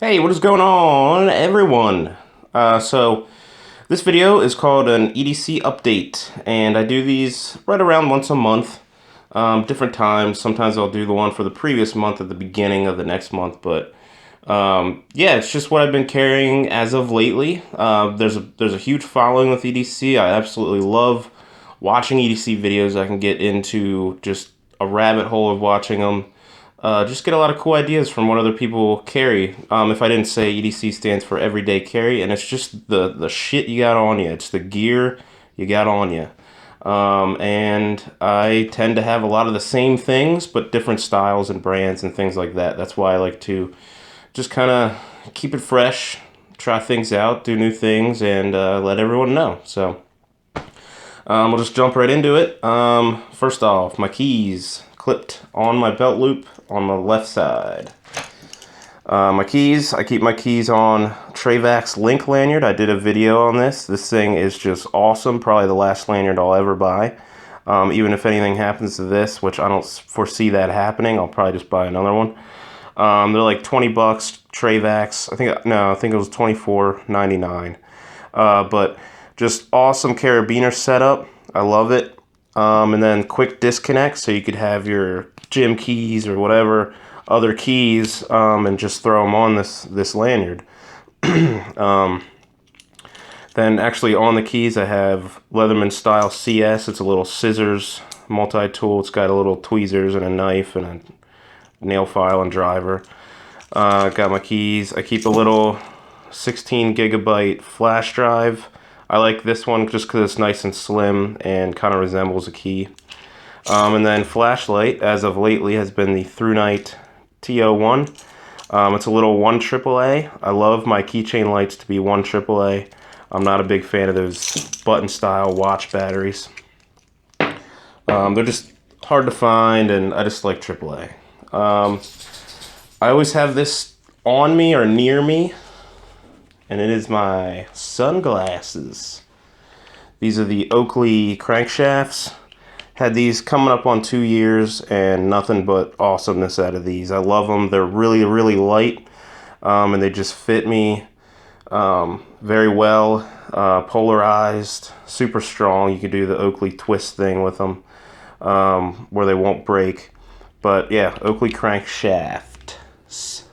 Hey, what is going on, everyone? So this video is called an EDC update, and I do these right around once a month, different times. Sometimes I'll do the one for the previous month at the beginning of the next month, but yeah, it's just what I've been carrying as of lately. There's a huge following with EDC. I absolutely love watching EDC videos. I can get into just a rabbit hole of watching them. Just get a lot of cool ideas from what other people carry. If I didn't say, EDC stands for everyday carry, and it's just the shit you got on you. It's the gear you got on you. And I tend to have a lot of the same things, but different styles and brands and things like that. That's why I like to just kind of keep it fresh, try things out, do new things, and let everyone know. So we'll just jump right into it. First off, my keys clipped on my belt loop on the left side. My keys, I keep my keys on Travax Link lanyard. I did a video on this. This thing is just awesome. Probably the last lanyard I'll ever buy. Even if anything happens to this, which I don't foresee that happening, I'll probably just buy another one. They're like 20 bucks, Travax. I think it was $24.99. But just awesome carabiner setup. I love it. And then quick disconnect, so you could have your gym keys or whatever other keys and just throw them on this lanyard. Then actually on the keys I have Leatherman Style CS. It's a little scissors multi-tool. It's got a little tweezers and a knife and a nail file and driver. Got my keys. I keep a little 16 gigabyte flash drive. I like this one just because it's nice and slim and kind of resembles a key. And then flashlight, as of lately, has been the Thrunite T01. It's a little 1 AAA. I love my keychain lights to be 1 AAA. I'm not a big fan of those button style watch batteries. They're just hard to find, and I just like AAA. I always have this on me or near me, and it is my sunglasses. These are the Oakley Crankshafts. Had these coming up on 2 years, and nothing but awesomeness out of these. I love them. They're really, really light, and they just fit me very well. Polarized, super strong. You could do the Oakley twist thing with them, where they won't break. But yeah, Oakley Crankshafts.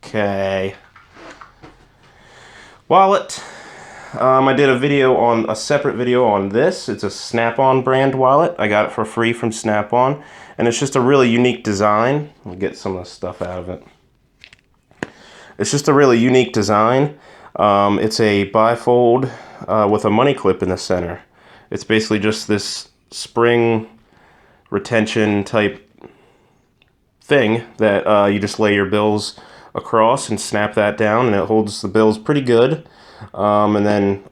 Okay. Wallet. I did a separate video on this. It's a Snap-on brand wallet. I got it for free from Snap-on, and it's just a really unique design. Let me get some of the stuff out of it. It's just a really unique design. It's a bifold with a money clip in the center. It's basically just this spring retention type thing that you just lay your bills across and snap that down, and it holds the bills pretty good. And then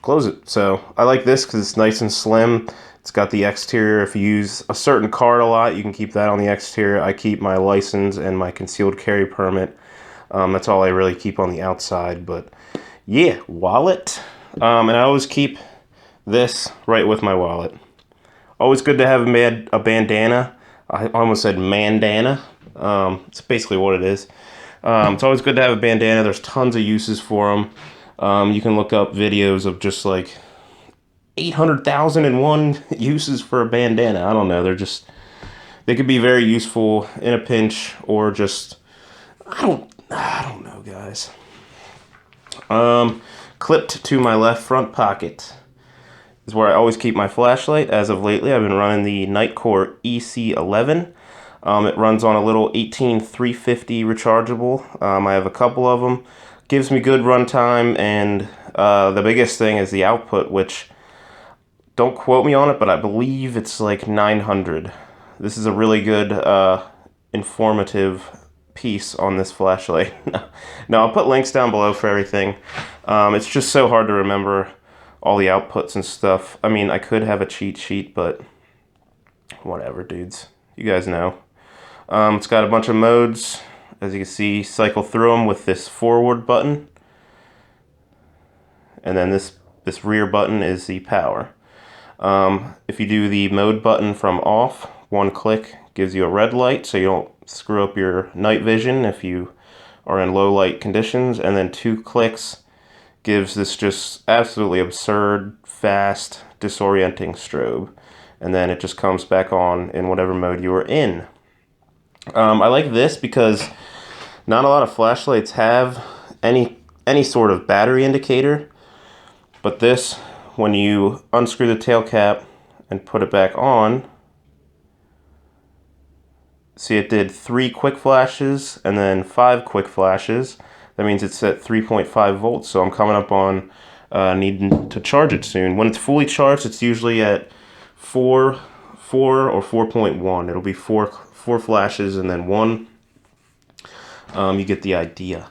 close it. So I like this because it's nice and slim. It's got the exterior. If you use a certain card a lot, you can keep that on the exterior. I keep my license and my concealed carry permit. That's all I really keep on the outside. But yeah, wallet. And I always keep this right with my wallet. Always good to have a bandana. I almost said mandana. It's basically what it is. It's always good to have a bandana. There's tons of uses for them. You can look up videos of just like 800,001 uses for a bandana. I don't know. They could be very useful in a pinch, or just, I don't know, guys. Clipped to my left front pocket is where I always keep my flashlight. As of lately, I've been running the Nitecore EC11. It runs on a little 18350 rechargeable. I have a couple of them. Gives me good runtime, and the biggest thing is the output, which, don't quote me on it, but I believe it's like 900. This is a really good informative piece on this flashlight. No, I'll put links down below for everything. It's just so hard to remember all the outputs and stuff. I mean, I could have a cheat sheet, but whatever, dudes. You guys know. It's got a bunch of modes. As you can see, cycle through them with this forward button. And then this rear button is the power. If you do the mode button from off, 1 click gives you a red light so you don't screw up your night vision if you are in low light conditions, and then 2 clicks gives this just absolutely absurd, fast, disorienting strobe, and then it just comes back on in whatever mode you were in. I like this because not a lot of flashlights have any sort of battery indicator, but this, when you unscrew the tail cap and put it back on, see, it did 3 quick flashes and then 5 quick flashes. That means it's at 3.5 volts, so I'm coming up on needing to charge it soon. When it's fully charged, it's usually at 4 or 4.1. It'll be four flashes and then 1. You get the idea.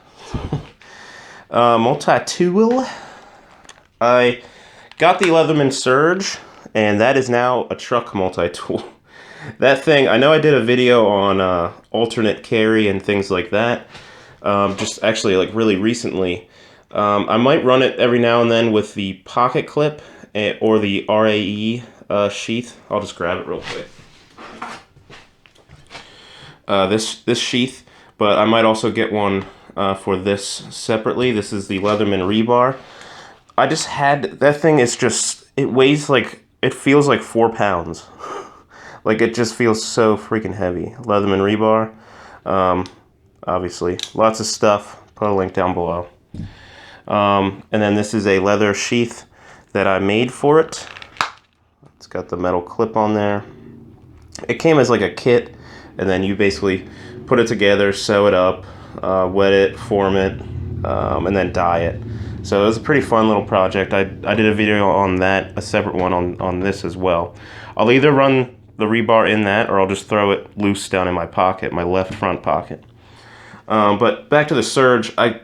Multi-tool. I got the Leatherman Surge, and that is now a truck multi-tool. That thing, I know I did a video on alternate carry and things like that, just actually like really recently. I might run it every now and then with the pocket clip or the RAE sheath. I'll just grab it real quick. This sheath, but I might also get one for this separately. This is the Leatherman Rebar. I just had, that thing is just, it weighs like, it feels like 4 pounds. Like, it just feels so freaking heavy. Leatherman Rebar. Obviously, lots of stuff. Put a link down below. And then this is a leather sheath that I made for it. It's got the metal clip on there. It came as like a kit, and then you basically put it together, sew it up, wet it, form it, and then dye it. So it was a pretty fun little project. I did a video on that, a separate one on this as well. I'll either run the rebar in that, or I'll just throw it loose down in my pocket, my left front pocket. But back to the Surge, I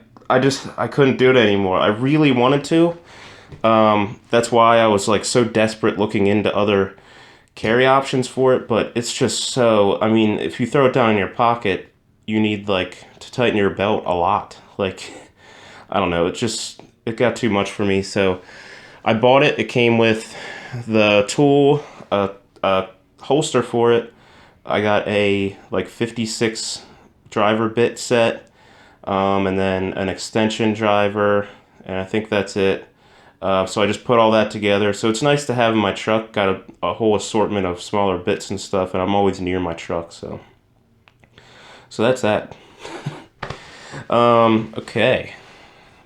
couldn't do it anymore. I really wanted to. That's why I was like so desperate looking into other carry options for it, but it's just so, I mean, if you throw it down in your pocket, you need like to tighten your belt a lot. Like, I don't know, it got too much for me, so I bought it. It came with the tool, a holster for it. I got a like 56 driver bit set, and then an extension driver, and I think that's it. So I just put all that together. So it's nice to have in my truck. Got a whole assortment of smaller bits and stuff, and I'm always near my truck, so that's that. Okay,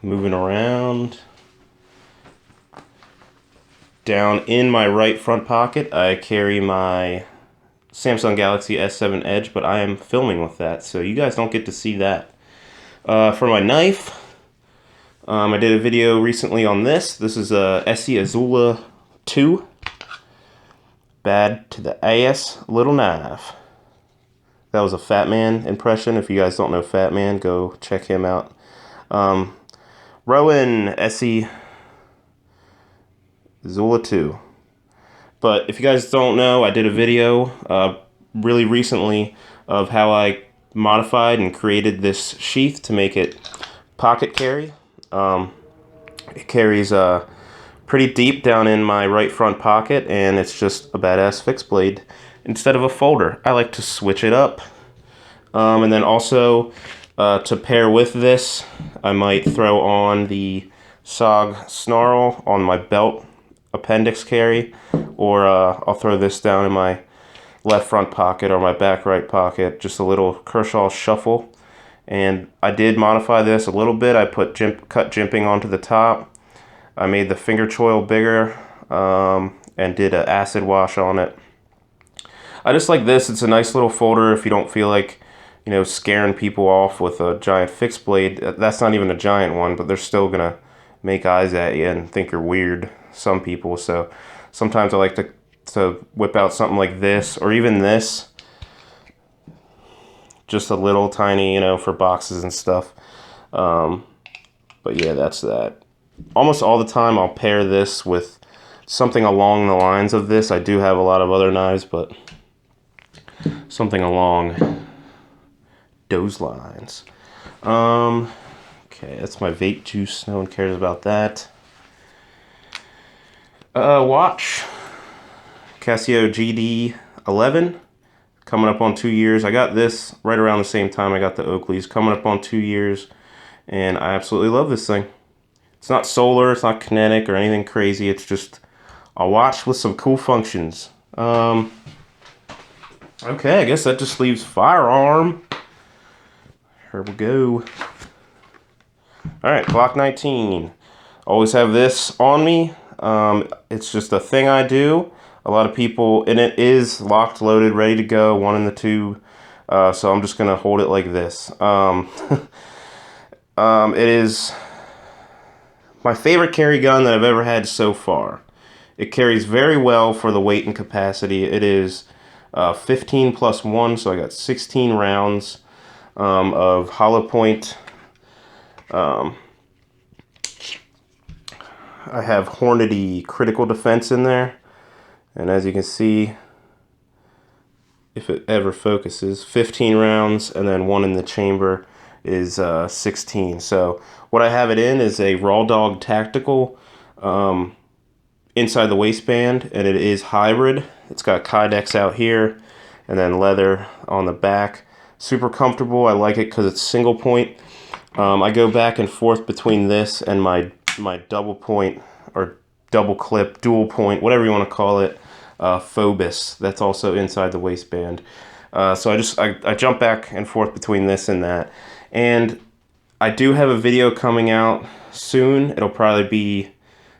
moving around. Down in my right front pocket, I carry my Samsung Galaxy S7 Edge, but I am filming with that, so you guys don't get to see that. For my knife, I did a video recently on this. This is a Esee Izula II. Bad to the ass little knife. That was a Fat Man impression. If you guys don't know Fat Man, go check him out. Rowan Esee Izula II. But if you guys don't know, I did a video really recently of how I modified and created this sheath to make it pocket carry. It carries pretty deep down in my right front pocket, and it's just a badass fixed blade instead of a folder. I like to switch it up. And then also, to pair with this, I might throw on the SOG Snarl on my belt appendix carry, or I'll throw this down in my left front pocket or my back right pocket, just a little Kershaw Shuffle. And I did modify this a little bit. I put cut jimping onto the top. I made the finger choil bigger, and did an acid wash on it. I just like this. It's a nice little folder if you don't feel like, you know, scaring people off with a giant fixed blade. That's not even a giant one, but they're still gonna make eyes at you and think you're weird, some people. So sometimes I like to whip out something like this, or even this. Just a little tiny, you know, for boxes and stuff. But yeah, that's that. Almost all the time I'll pair this with something along the lines of this. I do have a lot of other knives, but something along those lines. Okay, that's my vape juice. No one cares about that. Watch. Casio GD11. coming up on 2 years. I got this right around the same time I got the Oakleys, coming up on 2 years, and I absolutely love this thing. It's not solar, it's not kinetic or anything crazy. It's just a watch with some cool functions. Okay, I guess that just leaves firearm. Here we go. Alright, Glock 19. Always have this on me. It's just a thing I do. A lot of people, and it is locked, loaded, ready to go, one in the tube. So I'm just going to hold it like this. It is my favorite carry gun that I've ever had so far. It carries very well for the weight and capacity. It is 15 plus 1, so I got 16 rounds of hollow point. I have Hornady critical defense in there. And as you can see, if it ever focuses, 15 rounds, and then one in the chamber is 16. So what I have it in is a Rawdog Tactical inside the waistband, and it is hybrid. It's got Kydex out here and then leather on the back. Super comfortable. I like it because it's single point. I go back and forth between this and my double point or double clip, dual point, whatever you want to call it, Phobos. That's also inside the waistband. So I jump back and forth between this and that. And I do have a video coming out soon. It'll probably be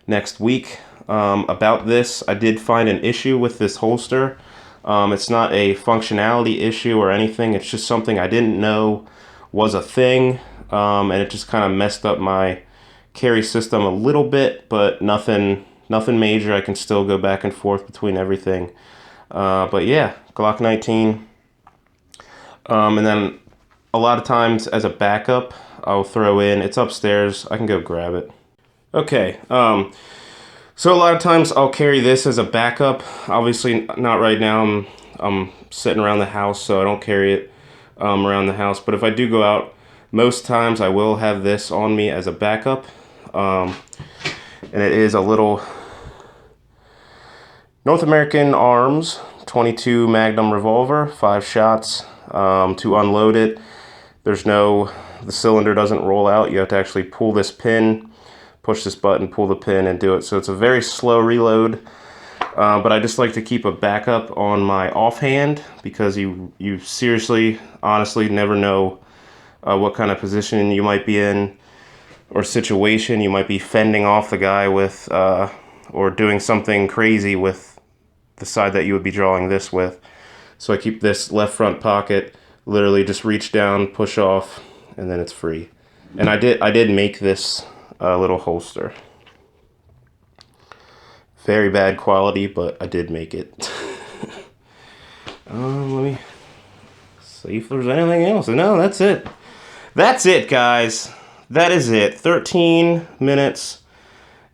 next week about this. I did find an issue with this holster. It's not a functionality issue or anything. It's just something I didn't know was a thing. And it just kind of messed up my carry system a little bit, but nothing major. I can still go back and forth between everything. But yeah, Glock 19. And then a lot of times as a backup, I'll throw in, it's upstairs, I can go grab it. Okay, so a lot of times I'll carry this as a backup. Obviously not right now, I'm sitting around the house, so I don't carry it around the house. But if I do go out, most times I will have this on me as a backup. And it is a little North American Arms 22 Magnum revolver, 5 shots. To unload it, the cylinder doesn't roll out. You have to actually pull this pin, push this button, pull the pin, and do it. So it's a very slow reload. But I just like to keep a backup on my offhand because you seriously, honestly never know what kind of position you might be in or situation. You might be fending off the guy with, or doing something crazy with the side that you would be drawing this with. So I keep this left front pocket, literally just reach down, push off, and then it's free. And I did make this little holster. Very bad quality, but I did make it. Let me see if there's anything else. No, that's it. That's it, guys. That is it. 13 minutes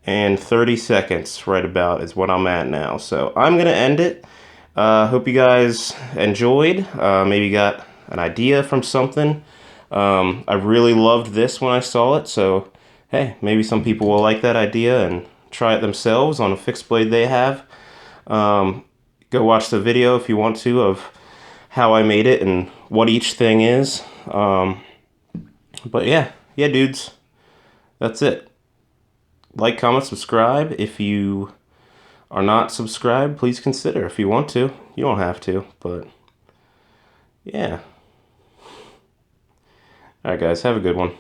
and 30 seconds right about is what I'm at now. So I'm going to end it. Hope you guys enjoyed. Maybe got an idea from something. I really loved this when I saw it. So, hey, maybe some people will like that idea and try it themselves on a fixed blade they have. Go watch the video if you want to of how I made it and what each thing is. But yeah, dudes, that's it. Like, comment, subscribe. If you are not subscribed, please consider if you want to. You don't have to, but yeah. Alright guys, have a good one.